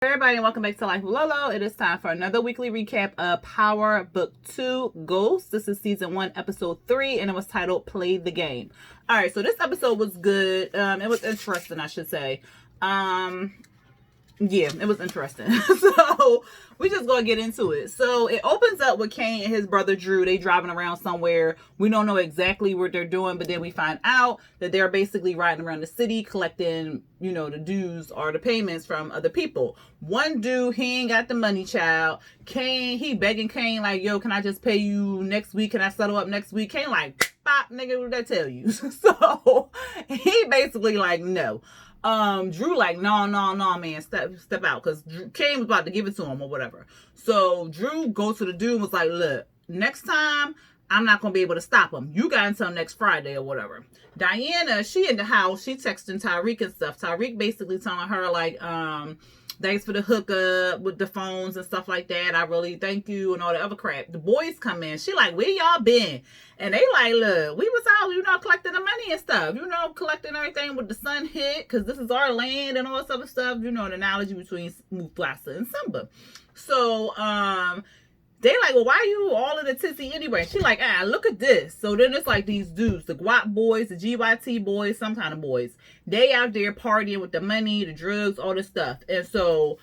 Everybody, and welcome back to Life with Lolo. It is time for another weekly recap of Power Book 2 Ghosts. This is season 1, episode 3, and it was titled Play the Game. Alright, so this episode was good. It was interesting, I should say. Yeah, it was interesting. So we just gonna get into it. So it opens up with Kane and his brother Drew. They driving around somewhere. We don't know exactly what they're doing, but then we find out that they're basically riding around the city collecting, the dues or the payments from other people. One dude, he ain't got the money, child. Kane, he begging Kane like, yo, can I just pay you next week? Can I settle up next week? Kane like, pop, nigga, what did I tell you? So he basically like, no. Drew like, no, man, step out, because Kane was about to give it to him or whatever. So Drew goes to the dude and was like, look, next time I'm not gonna be able to stop him. You got until next Friday or whatever. Diana, she in the house, she texting Tyreek and stuff. Tyreek basically telling her like, thanks for the hookup with the phones and stuff like that. I really thank you and all the other crap. The boys come in. She like, where y'all been? And they like, look, we was out, collecting the money and stuff. Collecting everything with the sun hit, because this is our land and all this other stuff. The analogy between Mufasa and Simba. So, they like, well, why you all in the tizzy anyway? She like, look at this. So then it's like these dudes, the guap boys, the GYT boys, some kind of boys. They out there partying with the money, the drugs, all this stuff. And so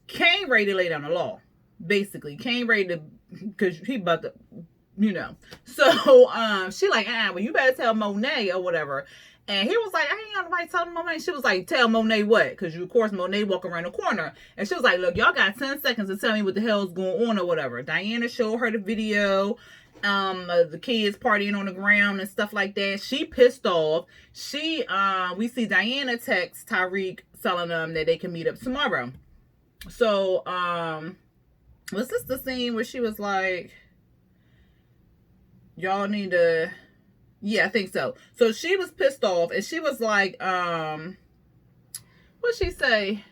Kane ready to lay down the law. Basically, Kane ready to, because he about to, So she like, well, you better tell Monet or whatever. And he was like, I ain't got nobody telling Monet. She was like, tell Monet what? Because, of course, Monet walking around the corner. And she was like, look, y'all got 10 seconds to tell me what the hell's going on or whatever. Diana showed her the video. The kids partying on the ground and stuff like that. She pissed off. We see Diana text Tyreek telling them that they can meet up tomorrow. So, was this the scene where she was like, y'all need to... Yeah, I think so. So she was pissed off, and she was like, what'd she say?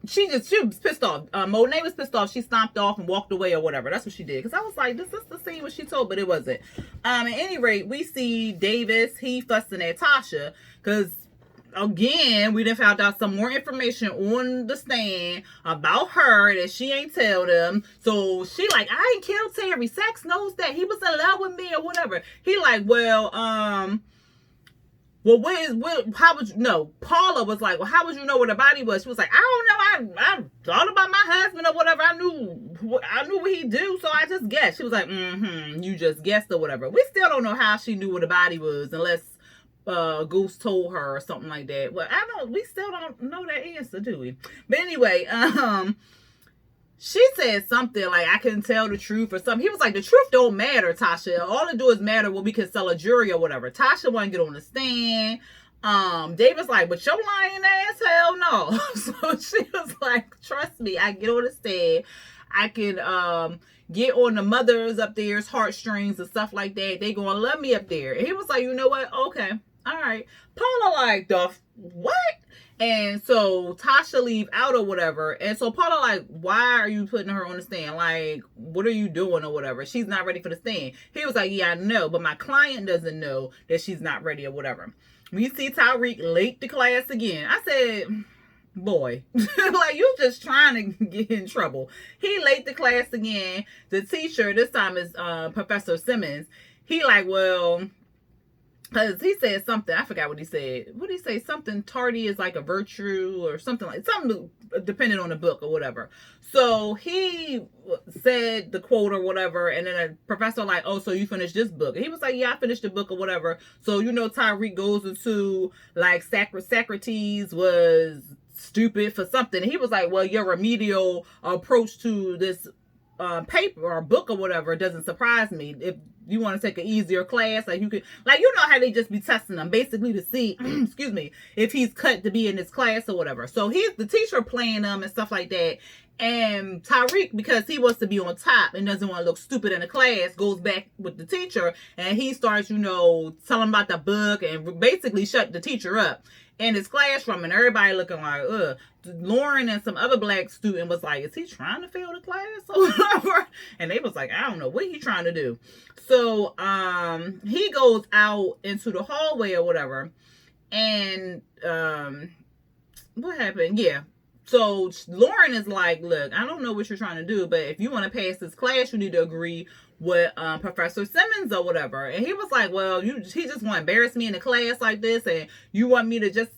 She was pissed off. Monet was pissed off. She stomped off and walked away or whatever. That's what she did. Because I was like, this is the scene what she told, but it wasn't. At any rate, we see Davis, he fussing at Tasha, because again, we done found out some more information on the stand about her that she ain't tell them. So she like, I ain't killed Terry. Sax knows that he was in love with me or whatever. He like, well, how would you know? Paula was like, well, how would you know where the body was? She was like, I don't know. I thought about my husband or whatever. I knew what he do, so I just guessed. She was like, you just guessed or whatever. We still don't know how she knew where the body was, unless Goose told her or something like that. Well, we still don't know that answer, do we? But anyway, she said something like, I can tell the truth or something. He was like, the truth don't matter, Tasha. All it do is matter when we can sell a jury or whatever. Tasha wouldn't get on the stand. David's like, but your lying ass, hell no. So she was like, trust me, I get on the stand. I can get on the mothers up there's heartstrings and stuff like that. They gonna love me up there. And he was like, you know what? Okay. All right. Paula like, what? And so Tasha leave out or whatever. And so Paula like, why are you putting her on the stand? Like, what are you doing or whatever? She's not ready for the stand. He was like, yeah, I know, but my client doesn't know that she's not ready or whatever. We see Tyreek late to class again. I said, boy, like, you just trying to get in trouble. He late to class again. The teacher, this time is Professor Simmons. He like, well... Because he said something, I forgot what he said. What did he say? Something tardy is like a virtue or something depending on the book or whatever. So he said the quote or whatever, and then a professor like, oh, so you finished this book? And he was like, yeah, I finished the book or whatever. So, Tyreek goes into like Socrates was stupid for something. And he was like, well, your remedial approach to this paper or book or whatever doesn't surprise me. If you want to take an easier class, like you could, like, how they just be testing them basically to see, excuse me, if he's cut to be in this class or whatever. So he's the teacher playing them and stuff like that. And Tyreek, because he wants to be on top and doesn't want to look stupid in the class, goes back with the teacher and he starts, telling about the book and basically shut the teacher up in his classroom, and everybody looking like, ugh. Lauren and some other black student was like, is he trying to fail the class or whatever? And they was like, I don't know what he trying to do. So he goes out into the hallway or whatever, and what happened? Yeah, So Lauren is like, look, I don't know what you're trying to do, but if you want to pass this class, you need to agree with Professor Simmons or whatever. And he was like, well, he just want to embarrass me in a class like this, and you want me to just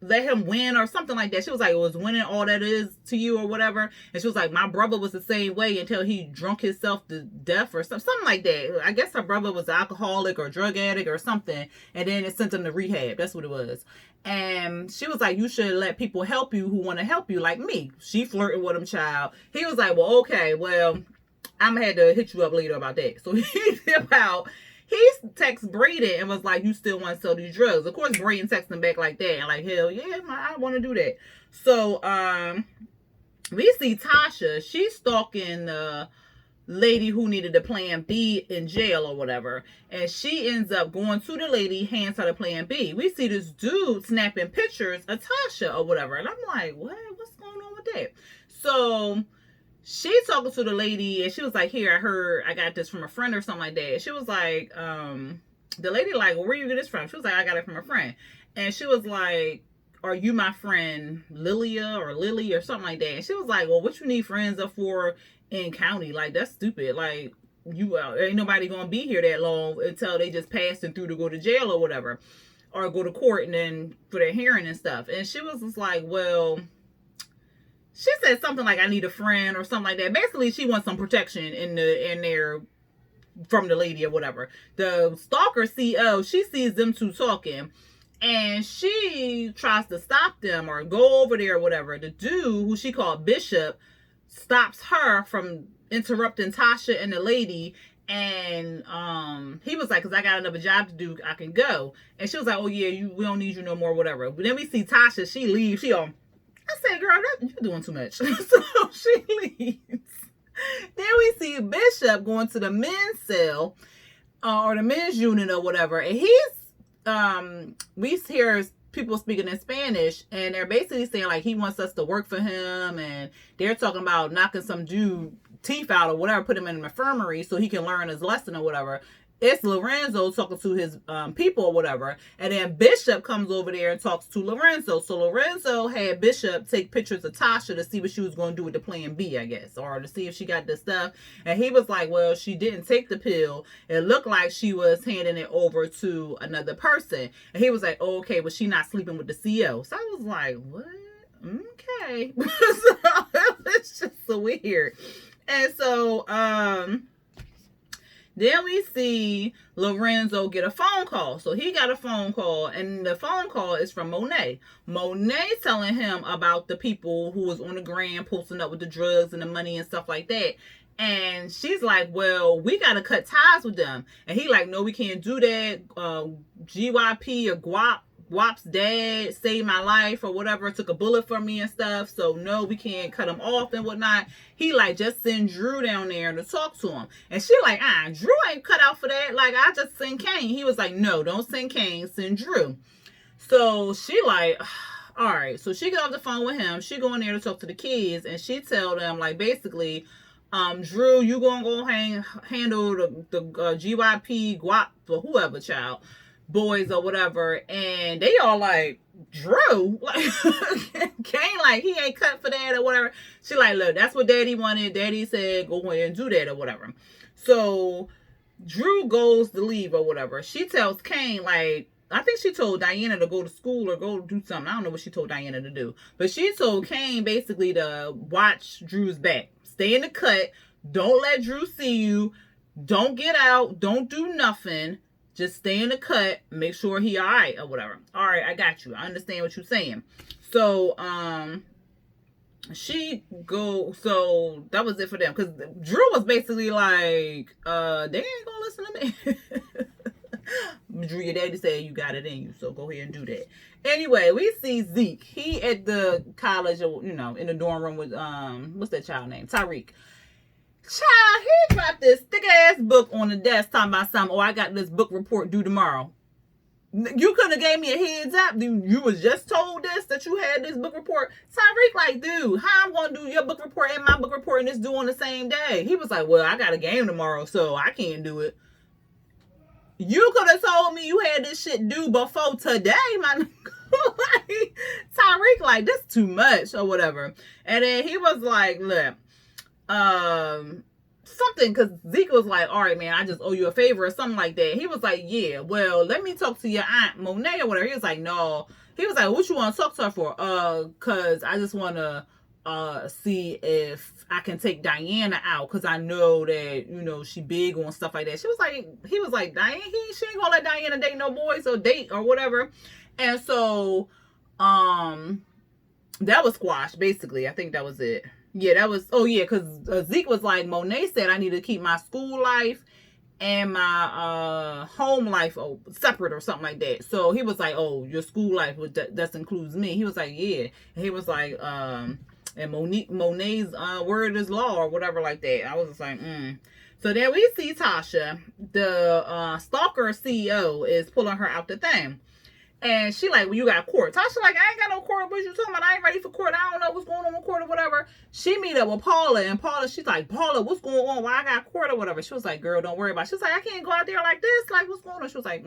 let him win or something like that. She was like, it was winning all that is to you or whatever. And she was like, my brother was the same way until he drunk himself to death or something like that. I guess her brother was an alcoholic or drug addict or something. And then it sent him to rehab. That's what it was. And she was like, you should let people help you who want to help you, like me. She flirted with him, child. He was like, well, okay, well, I'm going to have to hit you up later about that. So he about... He texted Brayden and was like, you still want to sell these drugs? Of course, Brayden texted him back like that. And like, hell yeah, I want to do that. So, we see Tasha. She's stalking the lady who needed a plan B in jail or whatever. And she ends up going to the lady, hands her the plan B. We see this dude snapping pictures of Tasha or whatever. And I'm like, what? What's going on with that? So... she talking to the lady and she was like, here, I got this from a friend or something like that. She was like, the lady like, well, where you get this from? She was like, I got it from a friend. And she was like, are you my friend Lilia or Lily or something like that? And she was like, well, what you need friends up for in county? Like, that's stupid. Like, you ain't nobody gonna be here that long until they just passing through to go to jail or whatever, or go to court and then for their hearing and stuff. And she was just like, well, she said something like, I need a friend or something like that. Basically, she wants some protection in there from the lady or whatever. The stalker CEO, she sees them two talking and she tries to stop them or go over there or whatever. The dude, who she called Bishop, stops her from interrupting Tasha and the lady. And he was like, because I got another job to do, I can go. And she was like, oh yeah, we don't need you no more, whatever. But then we see Tasha, she leaves. I said, girl, you're doing too much. So she leaves. Then we see Bishop going to the men's cell or the men's unit or whatever. And we hear people speaking in Spanish and they're basically saying like he wants us to work for him. And they're talking about knocking some dude teeth out or whatever, put him in an infirmary so he can learn his lesson or whatever. It's Lorenzo talking to his people or whatever. And then Bishop comes over there and talks to Lorenzo. So Lorenzo had Bishop take pictures of Tasha to see what she was going to do with the plan B, I guess. Or to see if she got the stuff. And he was like, well, she didn't take the pill. It looked like she was handing it over to another person. And he was like, oh, okay, but she's not sleeping with the CEO. So I was like, what? Okay. So it's just so weird. And so, then we see Lorenzo get a phone call. So he got a phone call, and the phone call is from Monet. Monet telling him about the people who was on the gram posting up with the drugs and the money and stuff like that. And she's like, well, we got to cut ties with them. And he like, no, we can't do that. GYP or Guap's dad saved my life or whatever, took a bullet for me and stuff. So no, we can't cut him off and whatnot. He like, just send Drew down there to talk to him. And she like, Drew ain't cut out for that. Like, I just send Kane. He was like, no, don't send Kane, send Drew. So she like, all right. So she get off the phone with him. She go in there to talk to the kids and she tell them like, basically, Drew, you gonna go handle the GYP, Guap, or whoever, child, boys or whatever. And they all like, Drew, like, Kane like, he ain't cut for that or whatever. She like, look, that's what daddy wanted. Daddy said go ahead and do that or whatever. So Drew goes to leave or whatever. She tells Kane, like, I think she told Diana to go to school or go do something. I don't know what she told Diana to do. But she told Kane basically to watch Drew's back. Stay in the cut. Don't let Drew see you. Don't get out. Don't do nothing. Just stay in the cut. Make sure he all right or whatever. All right, I got you. I understand what you're saying. So, she go. So that was it for them. Because Drew was basically like, they ain't gonna listen to me. Drew, your daddy said you got it in you. So go ahead and do that. Anyway, we see Zeke. He at the college, you know, in the dorm room with, what's that child name? Tyreek. Child, he dropped this thick ass book on the desk talking about something. Oh, I got this book report due tomorrow. You could have gave me a heads up. You was just told this, that you had this book report. Tyreek like, dude, how I'm going to do your book report and my book report and this due on the same day? He was like, well, I got a game tomorrow, so I can't do it. You could have told me you had this shit due before today, man. Like, Tyreek, like, this too much or whatever. And then he was like, look, something, because Zeke was like, all right, man, I just owe you a favor or something like that. He was like, yeah, well, let me talk to your aunt Monet or whatever. He was like, no. He was like, what you want to talk to her for? Because I just want to see if I can take Diana out, because I know that, you know, she big on stuff like that. He was like, Diana, she ain't gonna let Diana date no boys or date or whatever. And so, that was squashed, basically. I think that was it. Yeah, that was, oh yeah, because Zeke was like, Monet said I need to keep my school life and my home life separate or something like that. So he was like, oh, your school life, that includes me. He was like, yeah. And he was like, and Monet's word is law or whatever like that. I was just like, So then we see Tasha, the stalker CEO, is pulling her out the thing. And she like, well, you got court. Tasha like, I ain't got no court. What you talking about? I ain't ready for court. I don't know what's going on with court or whatever. She meet up with Paula, and Paula, she's like, Paula, what's going on? Why I got court or whatever? She was like, girl, don't worry about it. She was like, I can't go out there like this. Like, what's going on? She was like,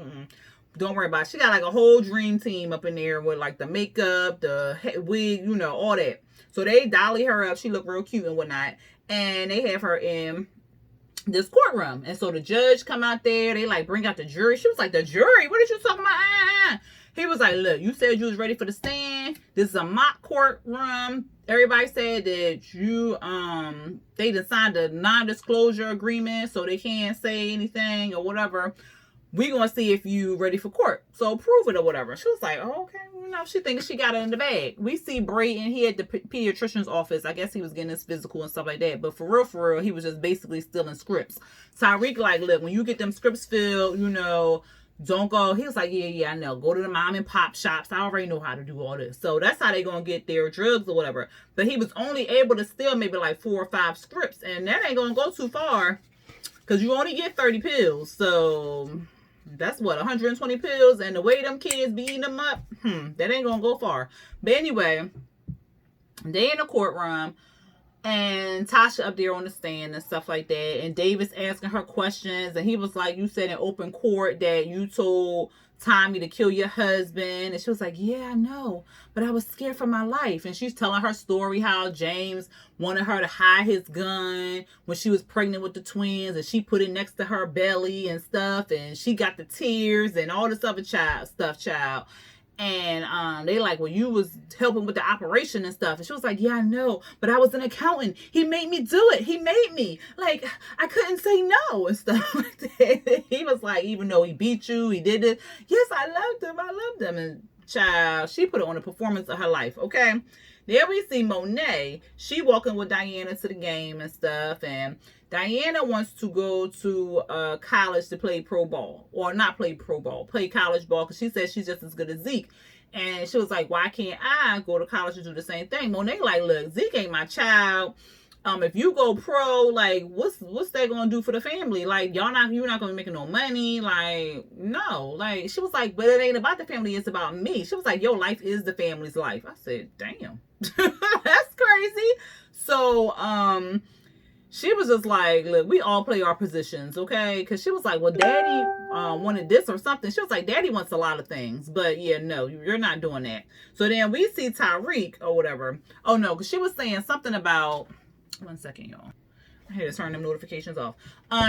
don't worry about it. She got like a whole dream team up in there with like the makeup, the wig, you know, all that. So they dolly her up. She looked real cute and whatnot. And they have her in this courtroom. And so the judge come out there. They like bring out the jury. She was like, the jury? What are you talking about? He was like, look, you said you was ready for the stand. This is a mock courtroom. Everybody said that you, they done signed a non-disclosure agreement, so they can't say anything or whatever. We gonna see if you ready for court. So prove it or whatever. She was like, oh, okay. You know, she thinks she got it in the bag. We see Brayden. He at the pediatrician's office. I guess he was getting his physical and stuff like that. But for real, he was just basically stealing scripts. Tyreek like, look, when you get them scripts filled, you know, don't go. He was like, yeah, I know. Go to the mom and pop shops. I already know how to do all this. So that's how they gonna get their drugs or whatever. But he was only able to steal maybe like 4 or 5 scripts. And that ain't gonna go too far, because you only get 30 pills. So that's what, 120 pills. And the way them kids be eating them up, that ain't gonna go far. But anyway, they in the courtroom. And Tasha up there on the stand and stuff like that. And Davis asking her questions. And he was like, you said in open court that you told Tommy to kill your husband. And she was like, yeah, I know. But I was scared for my life. And she's telling her story how James wanted her to hide his gun when she was pregnant with the twins. And she put it next to her belly and stuff. And she got the tears and all this other child. And they like, well, you was helping with the operation and stuff. And she was like, yeah, I know, but I was an accountant. He made me do it. He made me. Like, I couldn't say no and stuff like that. He was like, even though he beat you, he did it. Yes, I loved him. And child, she put it on the performance of her life, okay? There we see Monet. She walking with Diana to the game and stuff. And Diana wants to go to college to play pro ball. Or not play pro ball, play college ball, because she says she's just as good as Zeke. And she was like, why can't I go to college and do the same thing? Monet like, look, Zeke ain't my child. If you go pro, like, what's that gonna do for the family? Like, you're not gonna be making no money. Like, no. Like, she was like, but it ain't about the family, it's about me. She was like, your life is the family's life. I said, damn. That's crazy. So, she was just like, look, we all play our positions, okay? Because she was like, well, Daddy wanted this or something. She was like, Daddy wants a lot of things. But, yeah, no, you're not doing that. So then we see Tyreek or whatever. Oh, no, because she was saying something about... One second, y'all. I had to turn them notifications off.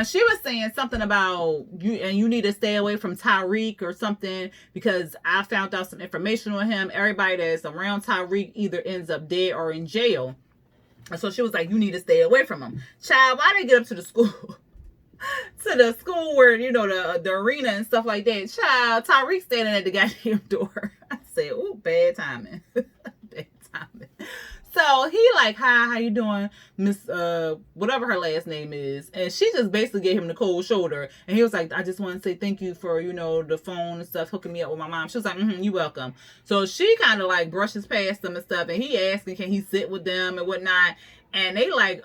She was saying something about you need to stay away from Tyreek or something, because I found out some information on him. Everybody that's around Tyreek either ends up dead or in jail. And so she was like, you need to stay away from him. Child, why did they get up to the school? To the school where, you know, the arena and stuff like that. Child, Tyreek standing at the goddamn door. I said, ooh, bad timing. Bad timing. So he like, hi, how you doing, Miss, whatever her last name is. And she just basically gave him the cold shoulder. And he was like, I just want to say thank you for, you know, the phone and stuff, hooking me up with my mom. She was like, you welcome. So she kind of like brushes past them and stuff. And he asking, can he sit with them and whatnot. And they like,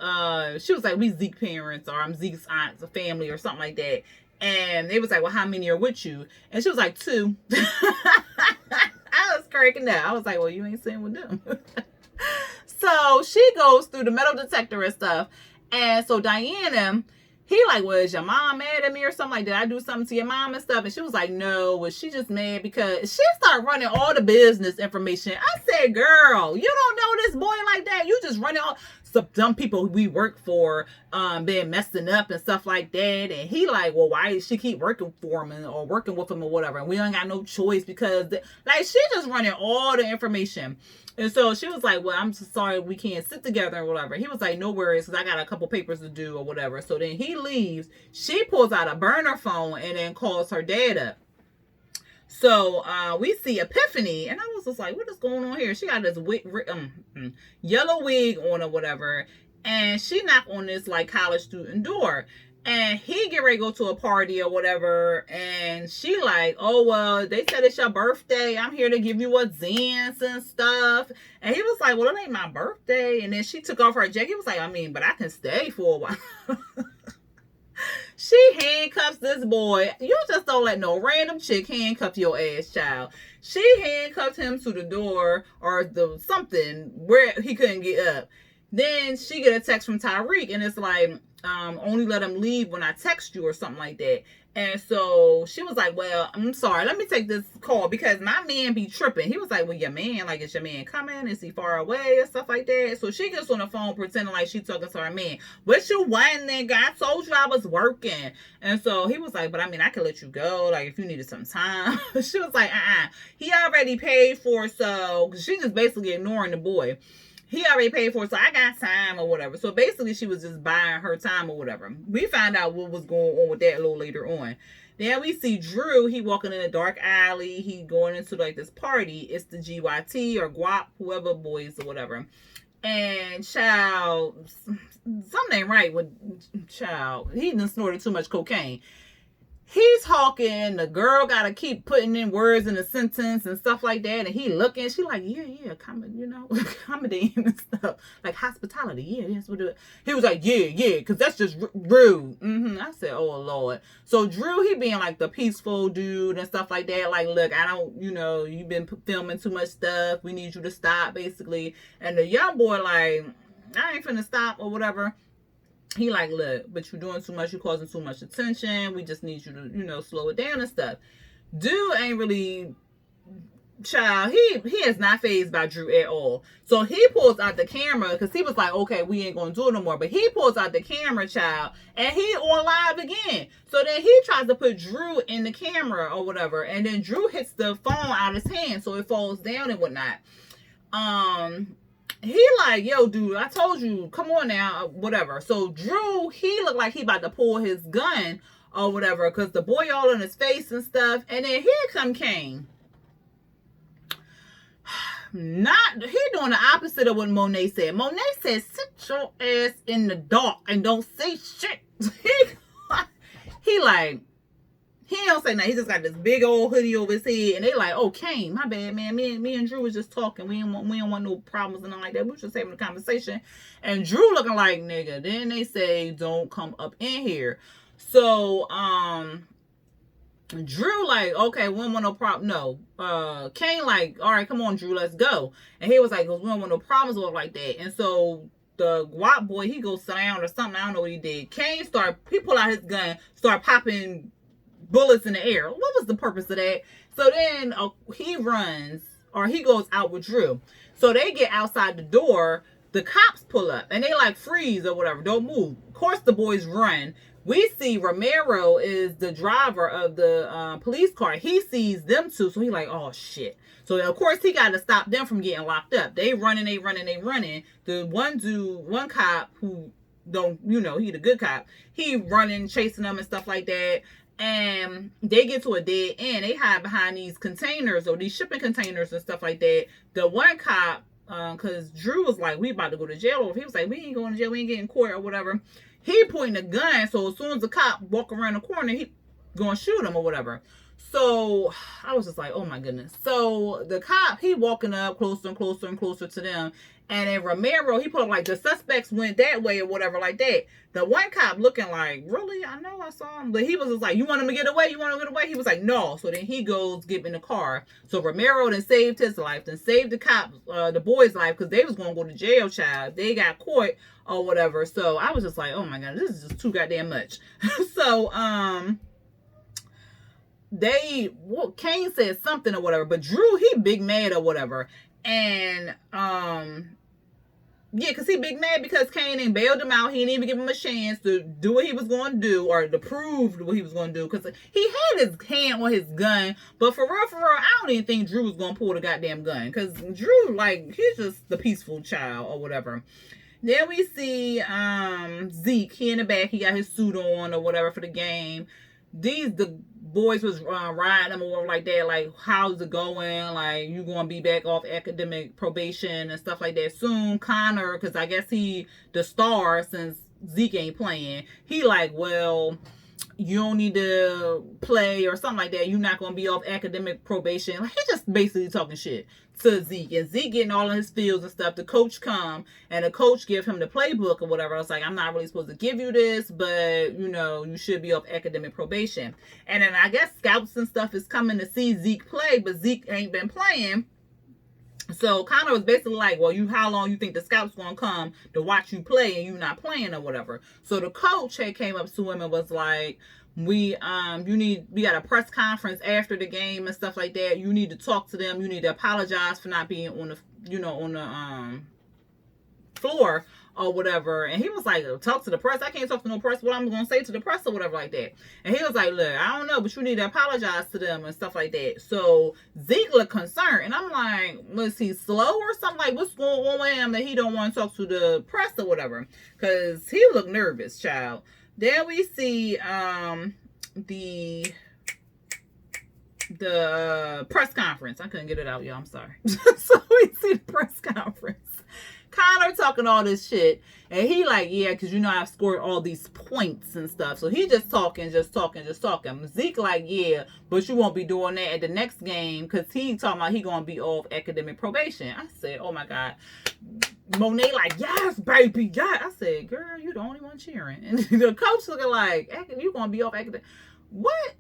she was like, we Zeke parents, or I'm Zeke's aunt's family or something like that. And they was like, well, how many are with you? And she was like, 2. I was cracking up. I was like, well, you ain't sitting with them. So she goes through the metal detector and stuff. And so Diana, he like, well, is your mom mad at me or something? Like, did I do something to your mom and stuff? And she was like, no, was she just mad because she started running all the business information. I said, girl, you don't know this boy like that. You just running all some dumb people we work for been messing up and stuff like that. And he like, well, why did she keep working for him or working with him or whatever? And we don't got no choice because like she just running all the information. And so she was like, well, I'm so sorry we can't sit together or whatever. He was like, no worries, because I got a couple papers to do or whatever. So then he leaves. She pulls out a burner phone and then calls her dad up. So we see Epiphany, and I was just like, what is going on here? She got this yellow wig on or whatever, and she knocked on this like college student door. And he get ready to go to a party or whatever. And she like, oh, well, they said it's your birthday. I'm here to give you a dance and stuff. And he was like, well, it ain't my birthday. And then she took off her jacket. He was like, I mean, but I can stay for a while. She handcuffs this boy. You just don't let no random chick handcuff your ass, child. She handcuffed him to the door or the something where he couldn't get up. Then she get a text from Tyreek, and it's like, only let him leave when I text you or something like that. And so she was like, well, I'm sorry, let me take this call because my man be tripping. He was like, well, your man, like, is your man coming? Is he far away and stuff like that? So she gets on the phone pretending like she talking to her man. What you want, nigga? I told you I was working. And so he was like, but I mean, I could let you go, like, if you needed some time. She was like, he already paid for, so she just basically ignoring the boy. He already paid for it, so I got time or whatever. So basically, she was just buying her time or whatever. We found out what was going on with that a little later on. Then we see Drew. He walking in a dark alley. He going into like this party. It's the GYT or Guap, whoever boys or whatever. And child, something ain't right with child. He done snorted too much cocaine. He's talking, the girl gotta keep putting in words in a sentence and stuff like that, and he looking, she like, yeah, accommodating and stuff, like hospitality, yeah, that's what it. He was like, yeah, because that's just rude. I said, oh Lord. So Drew, he being like the peaceful dude and stuff like that, like, look, I don't, you've been filming too much stuff, we need you to stop, basically. And the young boy like, I ain't finna stop or whatever. He like, look, but you're doing too much. You're causing too much attention. We just need you to, slow it down and stuff. Dude ain't really, child. He is not fazed by Drew at all. So he pulls out the camera because he was like, okay, we ain't going to do it no more. But he pulls out the camera, child, and he on live again. So then he tries to put Drew in the camera or whatever. And then Drew hits the phone out of his hand. So it falls down and whatnot. He like, yo, dude, I told you, come on now, whatever. So Drew, he looked like he about to pull his gun or whatever because the boy all in his face and stuff. And then here come Kane. He doing the opposite of what Monet said. Monet said, sit your ass in the dark and don't say shit. He like, he don't say nothing. He just got this big old hoodie over his head. And they like, oh, Kane, my bad, man. Me and Drew was just talking. We don't want no problems and nothing like that. We were just having a conversation. And Drew looking like, nigga. Then they say, don't come up in here. So, Drew like, okay, we don't want no problem. No. Kane like, all right, come on, Drew, let's go. And he was like, we don't want no problems or like that. And so the guap boy, he goes down or something. I don't know what he did. Kane he pulled out his gun, start popping bullets in the air. What was the purpose of that? So then he runs, or he goes out with Drew. So they get outside the door. The cops pull up and they like freeze or whatever. Don't move. Of course, the boys run. We see Romero is the driver of the police car. He sees them two, so he like, oh shit. So of course he got to stop them from getting locked up. They running. The one cop who don't, he the good cop. He running, chasing them and stuff like that. And they get to a dead end. They hide behind these containers or these shipping containers and stuff like that. The one cop, because Drew was like, we about to go to jail. Or he was like, we ain't going to jail. We ain't getting caught or whatever. He pointing a gun. So as soon as the cop walk around the corner, he going to shoot him or whatever. So I was just like, oh my goodness. So the cop, he walking up closer and closer and closer to them. And then Romero, he put up like the suspects went that way or whatever like that. The one cop looking like, really? I know I saw him. But he was just like, you want him to get away? You want him to get away? He was like, no. So then he goes, get in the car. So Romero then saved his life, then saved the cops, the boy's life, because they was going to go to jail, child. They got caught or whatever. So I was just like, oh my God, this is just too goddamn much. So, Kane said something or whatever, but Drew, he big mad or whatever. And, yeah, because he big mad because Kane ain't bailed him out. He didn't even give him a chance to do what he was going to do or to prove what he was going to do. Because he had his hand on his gun. But for real, I don't even think Drew was going to pull the goddamn gun. Because Drew, like, he's just the peaceful child or whatever. Then we see Zeke. He in the back. He got his suit on or whatever for the game. The boys was riding him or whatever like that, like, how's it going, like, you gonna be back off academic probation and stuff like that soon. Connor, because I guess he the star since Zeke ain't playing, he like, well, you don't need to play or something like that, you're not gonna be off academic probation. Like, he just basically talking shit to Zeke, and Zeke getting all in his feels and stuff. The coach come and the coach give him the playbook or whatever. I was like, I'm not really supposed to give you this, but you know, you should be off academic probation. And then I guess scouts and stuff is coming to see Zeke play, but Zeke ain't been playing. So Connor was basically like, well, how long you think the scouts gonna come to watch you play and you not playing or whatever. So the coach had came up to him and was like, we got a press conference after the game and stuff like that. You need to talk to them. You need to apologize for not being on the floor or whatever. And he was like, talk to the press? I can't talk to no press. What I'm gonna say to the press or whatever like that. And he was like, look, I don't know, but you need to apologize to them and stuff like that. So Zeke looked concerned, and I'm like, was he slow or something? Like, what's going on with him that he don't want to talk to the press or whatever? Because he looked nervous, child. Then we see the press conference. I couldn't get it out, y'all. I'm sorry. So we see the press conference. Connor talking all this shit, and he like, yeah, because you know I've scored all these points and stuff. So he just talking. Zeke like, yeah, but you won't be doing that at the next game because he talking about he gonna be off academic probation. I said, oh my God. Monet like, yes, baby, yeah. I said, girl, you the only one cheering. And the coach looking like, you gonna be off academic. What?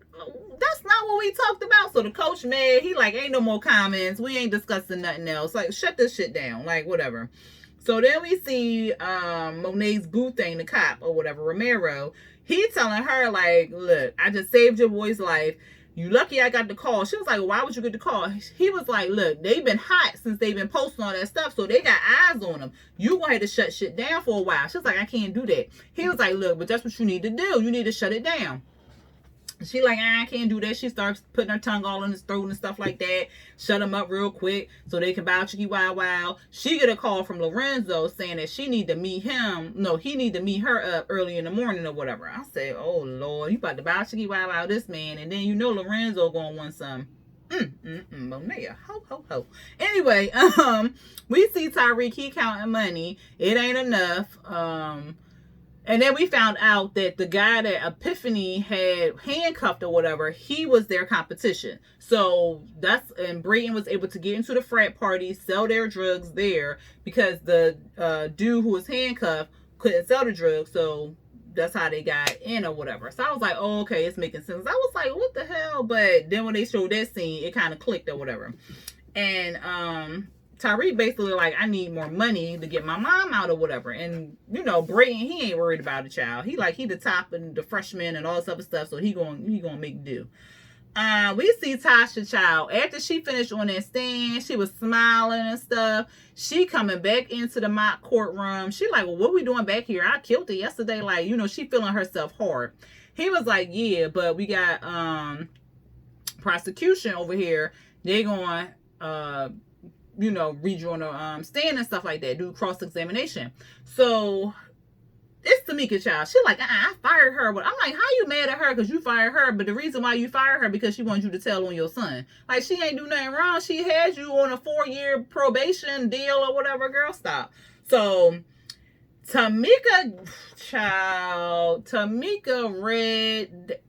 That's not what we talked about. So the coach mad. He like, ain't no more comments. We ain't discussing nothing else. Like, shut this shit down. Like, whatever. So then we see Monet's boo thing, the cop or whatever, Romero. He telling her like, look, I just saved your boy's life. You lucky I got the call. She was like, well, why would you get the call? He was like, look, they've been hot since they've been posting all that stuff. So they got eyes on them. You gonna have to shut shit down for a while. She was like, I can't do that. He was like, look, but that's what you need to do. You need to shut it down. She like, I can't do that. She starts putting her tongue all in his throat and stuff like that. Shut him up real quick so they can bow chicky wow wow. She get a call from Lorenzo saying that she need to meet him. No, he need to meet her up early in the morning or whatever. I said, oh Lord, you about to bow chicky wow wow this man, and then you know Lorenzo gonna want some. Monet, ho ho ho. Anyway, we see Tyreek, he counting money. It ain't enough. And then we found out that the guy that Epiphany had handcuffed or whatever, he was their competition. So and Brayton was able to get into the frat party, sell their drugs there because the dude who was handcuffed couldn't sell the drugs. So that's how they got in or whatever. So I was like, oh, okay, it's making sense. I was like, what the hell? But then when they showed that scene, it kind of clicked or whatever. And Tyreek basically like, I need more money to get my mom out or whatever. And, you know, Brayton, he ain't worried about the child. He the top and the freshman and all this other stuff. So he gonna make do. We see Tasha, child. After she finished on that stand, she was smiling and stuff. She coming back into the mock courtroom. She like, well, what we doing back here? I killed it yesterday. Like, you know, she feeling herself hard. He was like, yeah, but we got prosecution over here. They going you know, rejoin the stand and stuff like that, do cross-examination. So it's Tamika, child. She like, I fired her. But I'm like, how you mad at her because you fired her? But the reason why you fired her because she wants you to tell on your son. Like, she ain't do nothing wrong. She had you on a 4-year probation deal or whatever. Girl, stop. So Tamika, child, Tamika read.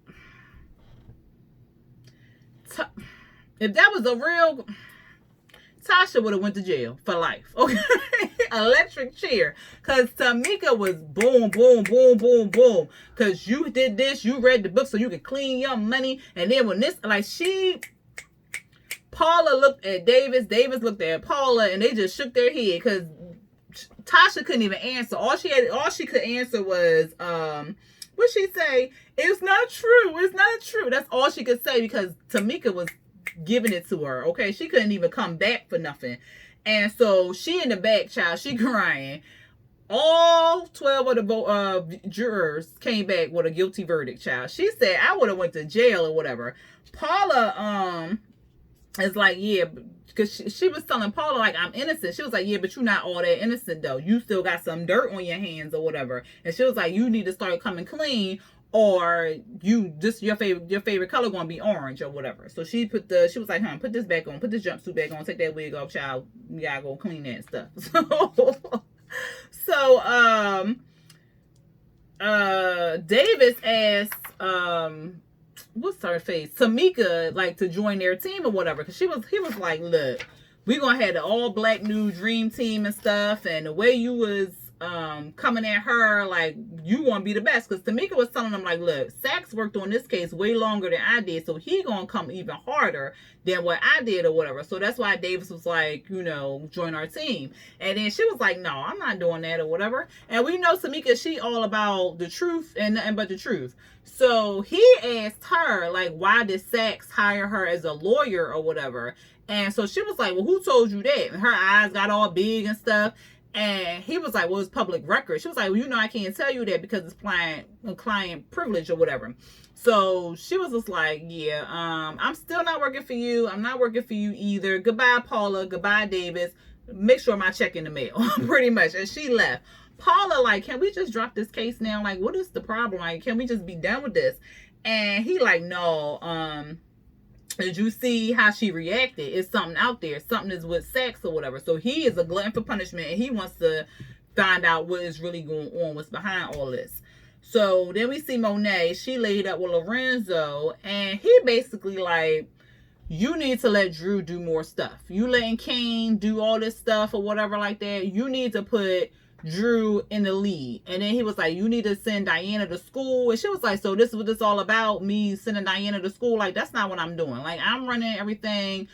if that was a real, Tasha would have went to jail for life. Okay, electric chair. Cause Tamika was boom, boom, boom, boom, boom. Cause you did this, you read the book so you could clean your money, and then when this, like Paula looked at Davis, Davis looked at Paula, and they just shook their head because Tasha couldn't even answer. All she could answer was, what'd she say? It's not true. It's not true. That's all she could say because Tamika was giving it to her. Okay, she couldn't even come back for nothing, and so she in the back, child. She crying. All 12 of the jurors came back with a guilty verdict, child. She said, I would have went to jail or whatever. Paula, is like, yeah, because she was telling Paula, like, I'm innocent. She was like, yeah, but you're not all that innocent, though. You still got some dirt on your hands or whatever. And she was like, you need to start coming clean, or you just your favorite color gonna be orange or whatever. So she was like, put this back on, put this jumpsuit back on, take that wig off, child. You gotta go clean that stuff. So Davis asked what's her face, Tamika, like, to join their team or whatever, because he was like, look, we gonna have the all black new dream team and stuff, and the way you was coming at her, like, you gonna be the best. Because Tamika was telling them, like, look, Sachs worked on this case way longer than I did, so he gonna come even harder than what I did or whatever. So that's why Davis was like, join our team. And then she was like, no, I'm not doing that or whatever. And we know Tamika, she all about the truth and nothing but the truth. So he asked her, like, why did Sachs hire her as a lawyer or whatever? And so she was like, well, who told you that? And her eyes got all big and stuff. And he was like, well, it's public record. She was like, well, I can't tell you that because it's client privilege or whatever. So she was just like, yeah, I'm still not working for you. I'm not working for you either. Goodbye, Paula. Goodbye, Davis. Make sure my check in the mail, pretty much. And she left. Paula, like, can we just drop this case now? Like, what is the problem? Like, can we just be done with this? And he like, no, did you see how she reacted? It's something out there. Something is with Sachs or whatever. So he is a glutton for punishment, and he wants to find out what is really going on, what's behind all this. So then we see Monet. She laid up with Lorenzo, and he basically like, you need to let Drew do more stuff. You letting Kane do all this stuff or whatever like that. You need to put Drew in the lead. And then he was like, you need to send Diana to school. And she was like, so this is what it's all about, me sending Diana to school? Like, that's not what I'm doing. Like, I'm running everything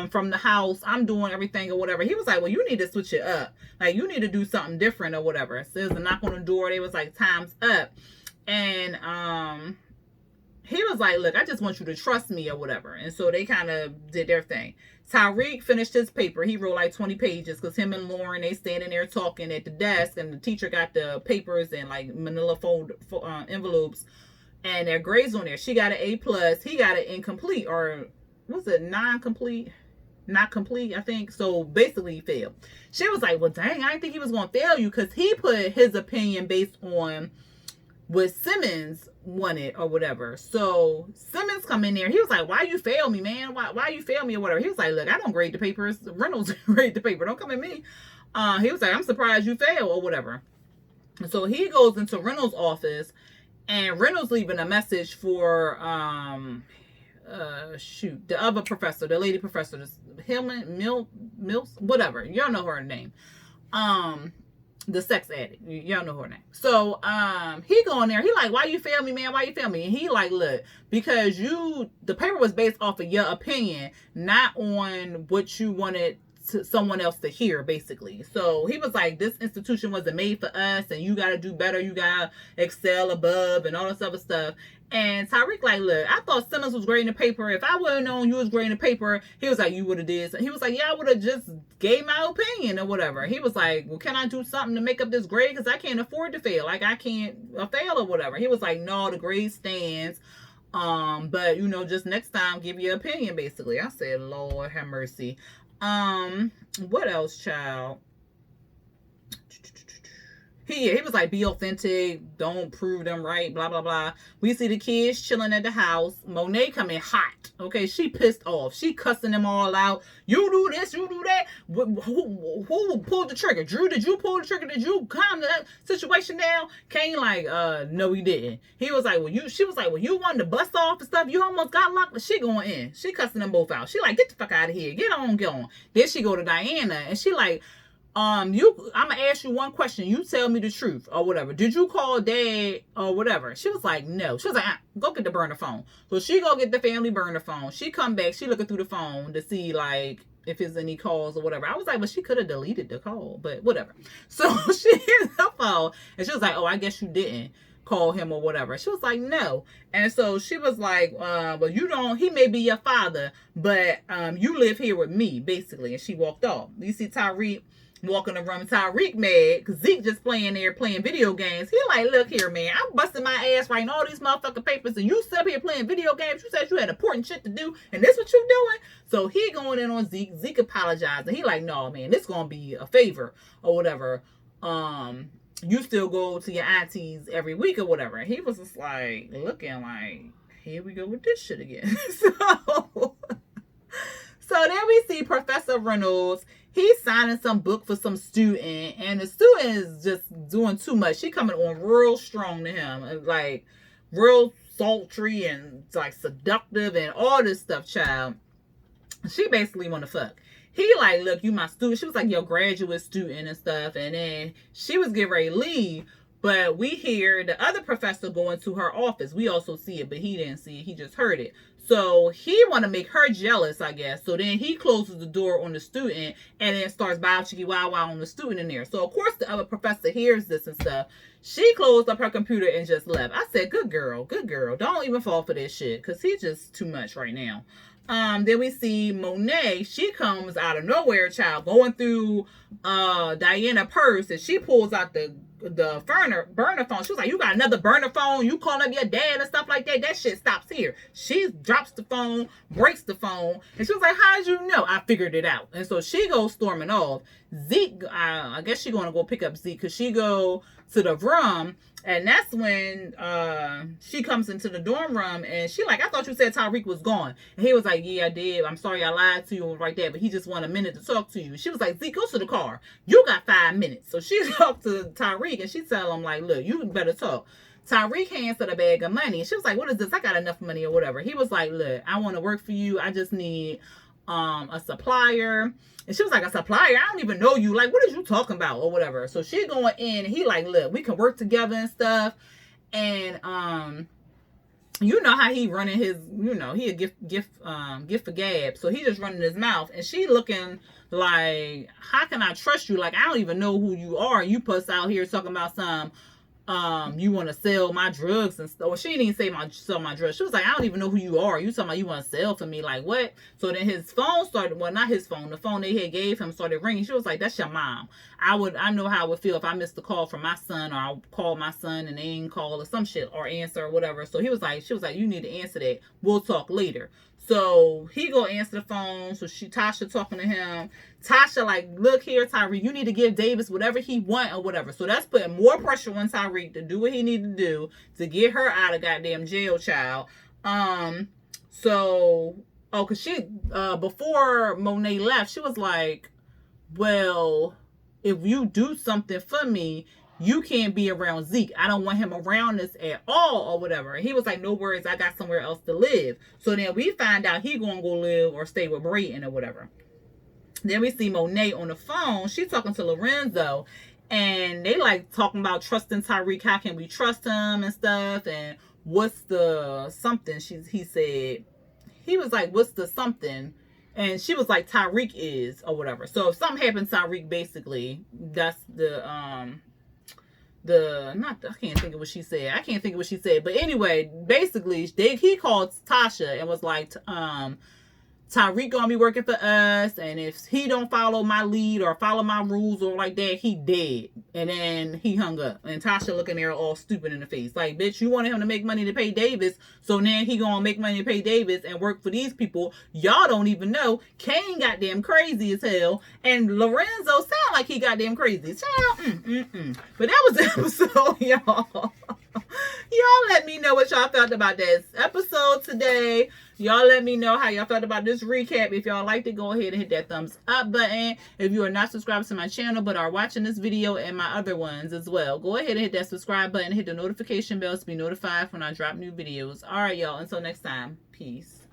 from the house. I'm doing everything or whatever. He was like, well, you need to switch it up. Like, you need to do something different or whatever. So there's a knock on the door. They was like, time's up. And he was like, look, I just want you to trust me or whatever. And so they kind of did their thing. Tyreek finished his paper. He wrote like 20 pages because him and Lauren, they standing there talking at the desk, and the teacher got the papers and like manila envelopes, and their grades on there. She got an A+. He got an incomplete, or was it non-complete? Not complete, I think. So basically he failed. She was like, well, dang, I didn't think he was going to fail you, because he put his opinion based on what Simmons wanted or whatever. So Simmons come in there. He was like, why you fail me, man? Why you fail me or whatever? He was like, look, I don't grade the papers. Reynolds grade the paper. Don't come at me. He was like, I'm surprised you fail or whatever. And so he goes into Reynolds' office, and Reynolds leaving a message for the other professor, the lady professor, Mills, whatever. Y'all know her name. The sex addict. Y'all know her name. So he go in there. He like, why you fail me, man? Why you fail me? And he like, look, because the paper was based off of your opinion, not on what you wanted someone else to hear, basically. So he was like, this institution wasn't made for us, and you got to do better. You got to excel above and all this other stuff. And Tyreek like, look, I thought Simmons was grading the paper. If I would have known you was grading the paper, he was like, you would have did. So he was like, yeah, I would have just gave my opinion or whatever. He was like, well, can I do something to make up this grade? Because I can't afford to fail. Like, I can't fail or whatever. He was like, no, the grade stands. But, just next time, give your opinion, basically. I said, Lord have mercy. What else, child? He was like, be authentic, don't prove them right, blah, blah, blah. We see the kids chilling at the house. Monet coming hot. Okay, she pissed off. She cussing them all out. You do this, you do that. Who pulled the trigger? Drew, did you pull the trigger? Did you calm that situation down? Kane like, no, he didn't. He was like, she was like, well, you wanted to bust off and stuff. You almost got locked. She going in. She cussing them both out. She like, get the fuck out of here. Get on, get on. Then she go to Diana and she like, I'm gonna ask you one question. You tell me the truth or whatever. Did you call dad or whatever? She was like, no. She was like, go get the burner phone. So she go get the family burner phone. She come back. She looking through the phone to see like if there's any calls or whatever. I was like, well, she could have deleted the call, but whatever. So she hit the phone and she was like, oh, I guess you didn't call him or whatever. She was like, no. And so she was like, well, you don't, he may be your father, but you live here with me, basically. And she walked off. You see Tyreek walking around, Tyreek mad because Zeke just playing video games. He like, look here, man, I'm busting my ass writing all these motherfucking papers and you sit up here playing video games. You said you had important shit to do and this what you doing? So he going in on Zeke. Zeke apologized and he like, no, man, this gonna be a favor or whatever. You still go to your aunties every week or whatever. And he was just like looking like, here we go with this shit again. So then we see Professor Reynolds. He's signing some book for some student, and the student is just doing too much. She coming on real strong to him, like real sultry and like seductive and all this stuff, child. She basically want to fuck. He like, look, you my student. She was like your graduate student and stuff, and then she was getting ready to leave. But we hear the other professor go into her office. We also see it, but he didn't see it. He just heard it. So he want to make her jealous, I guess. So then he closes the door on the student and then starts bow chicky wow wow on the student in there. So of course the other professor hears this and stuff. She closed up her computer and just left. I said, good girl, good girl. Don't even fall for this shit because he's just too much right now. Then we see Monet. She comes out of nowhere, child, going through Diana's purse, and she pulls out the burner phone. She was like, you got another burner phone? You calling up your dad and stuff like that? That shit stops here. She drops the phone, breaks the phone, and she was like, how'd you know? I figured it out. And so she goes storming off. Zeke, I guess she's going to go pick up Zeke because she go to the room. And that's when she comes into the dorm room and she like, I thought you said Tyreek was gone. And he was like, yeah, I did. I'm sorry I lied to you right there, but he just wanted a minute to talk to you. She was like, Zeke, go to the car. You got 5 minutes. So she talked to Tyreek and she tell him like, look, you better talk. Tyreek hands her the bag of money. And she was like, what is this? I got enough money or whatever. He was like, look, I want to work for you. I just need a supplier. And she was like, a supplier? I don't even know you. Like, what is you talking about or whatever? So she going in and he like, look, we can work together and stuff. And you know how he running his, he a gift for gab. So he just running his mouth. And she looking like, how can I trust you? Like, I don't even know who you are. You puss out here talking about some you want to sell my drugs and stuff. Well, she didn't even say sell my drugs. She was like, I don't even know who you are. You talking about you want to sell for me? Like, what? So then his phone started, well, not his phone, the phone they had gave him started ringing. She was like, that's your mom. I know how I would feel if I missed a call from my son, or I called my son and they ain't call or some shit or answer or whatever. So she was like, you need to answer that. We'll talk later. So he go answer the phone. So Tasha talking to him. Tasha like, look here, Tyreek, you need to give Davis whatever he want or whatever. So that's putting more pressure on Tyreek to do what he need to do to get her out of goddamn jail, child. Cause she before Monet left, she was like, well, if you do something for me, you can't be around Zeke. I don't want him around us at all or whatever. And he was like, no worries, I got somewhere else to live. So then we find out he gonna go live or stay with Brayton or whatever. Then we see Monet on the phone. She's talking to Lorenzo. And they like talking about trusting Tyreek. How can we trust him and stuff? And what's the something he said. He was like, what's the something? And she was like, Tyreek is or whatever. So if something happens to Tyreek, basically, that's I can't think of what she said. But anyway, basically, he called Tasha and was like, Tyreek gonna be working for us, and if he don't follow my lead or follow my rules or like that, he dead. And then he hung up. And Tasha looking there all stupid in the face. Like, bitch, you wanted him to make money to pay Davis, so now he gonna make money to pay Davis and work for these people. Y'all don't even know. Kane goddamn crazy as hell, and Lorenzo sound like he goddamn crazy. Child, But that was the episode, y'all. y'all let me know what y'all felt about this episode today. Y'all let me know how y'all felt about this recap. If y'all liked it, go ahead and hit that thumbs up button. If you are not subscribed to my channel but are watching this video and my other ones as well, go ahead and hit that subscribe button. Hit the notification bell to be notified when I drop new videos. All right, y'all. Until next time. Peace.